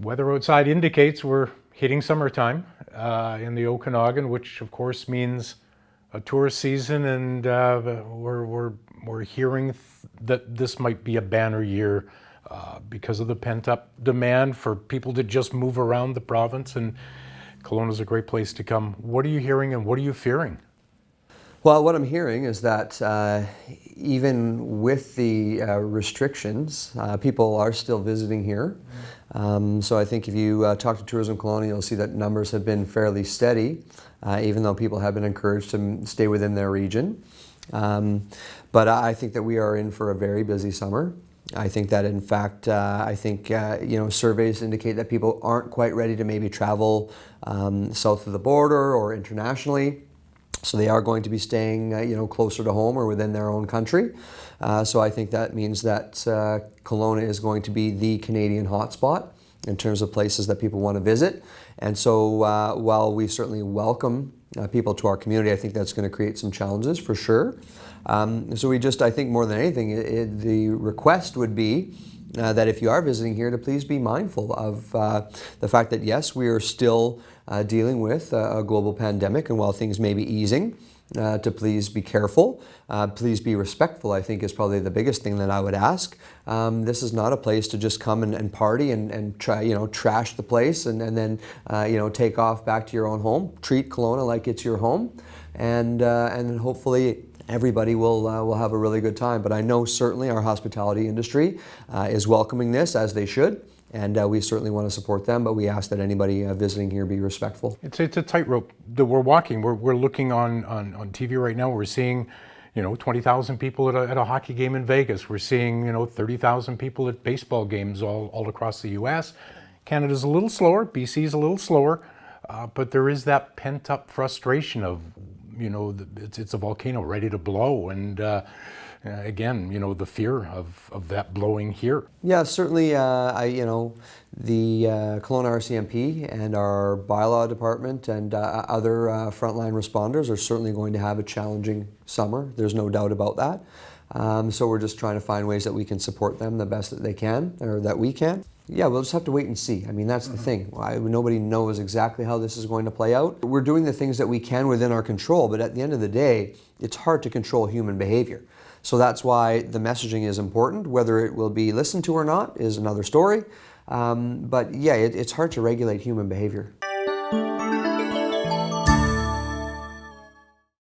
weather outside indicates we're hitting summertime in the Okanagan, which of course means a tourist season, and we're hearing that this might be a banner year because of the pent-up demand for people to just move around the province, and Kelowna is a great place to come. What are you hearing and what are you fearing? Well, what I'm hearing is that even with the restrictions, people are still visiting here. So I think if you talk to Tourism Kelowna, you'll see that numbers have been fairly steady, even though people have been encouraged to stay within their region. But I think that we are in for a very busy summer. I think that, in fact, surveys indicate that people aren't quite ready to maybe travel south of the border or internationally. So they are going to be staying, closer to home or within their own country. So I think that means that Kelowna is going to be the Canadian hotspot in terms of places that people want to visit. And so while we certainly welcome people to our community, I think that's going to create some challenges for sure. So I think more than anything, the request would be that if you are visiting here, to please be mindful of the fact that yes, we are still dealing with a global pandemic, and while things may be easing, to please be careful, please be respectful, I think is probably the biggest thing that I would ask. This is not a place to just come and party and try, trash the place and then take off back to your own home. Treat Kelowna like it's your home, and then hopefully everybody will have a really good time. But I know certainly our hospitality industry is welcoming this, as they should. And we certainly want to support them, but we ask that anybody visiting here be respectful. It's a tightrope that we're walking. We're looking on TV right now. We're seeing, 20,000 people at a hockey game in Vegas. We're seeing, 30,000 people at baseball games all across the U.S. Canada's a little slower. BC's a little slower, but there is that pent-up frustration of, it's a volcano ready to blow, and again, the fear of that blowing here. Yeah, certainly, the Kelowna RCMP and our bylaw department and other frontline responders are certainly going to have a challenging summer. There's no doubt about that. So we're just trying to find ways that we can support them the best that they can, or that we can. Yeah, we'll just have to wait and see. I mean, that's the thing. Nobody knows exactly how this is going to play out. We're doing the things that we can within our control, but at the end of the day, it's hard to control human behavior. So that's why the messaging is important. Whether it will be listened to or not is another story. But yeah, it's hard to regulate human behavior.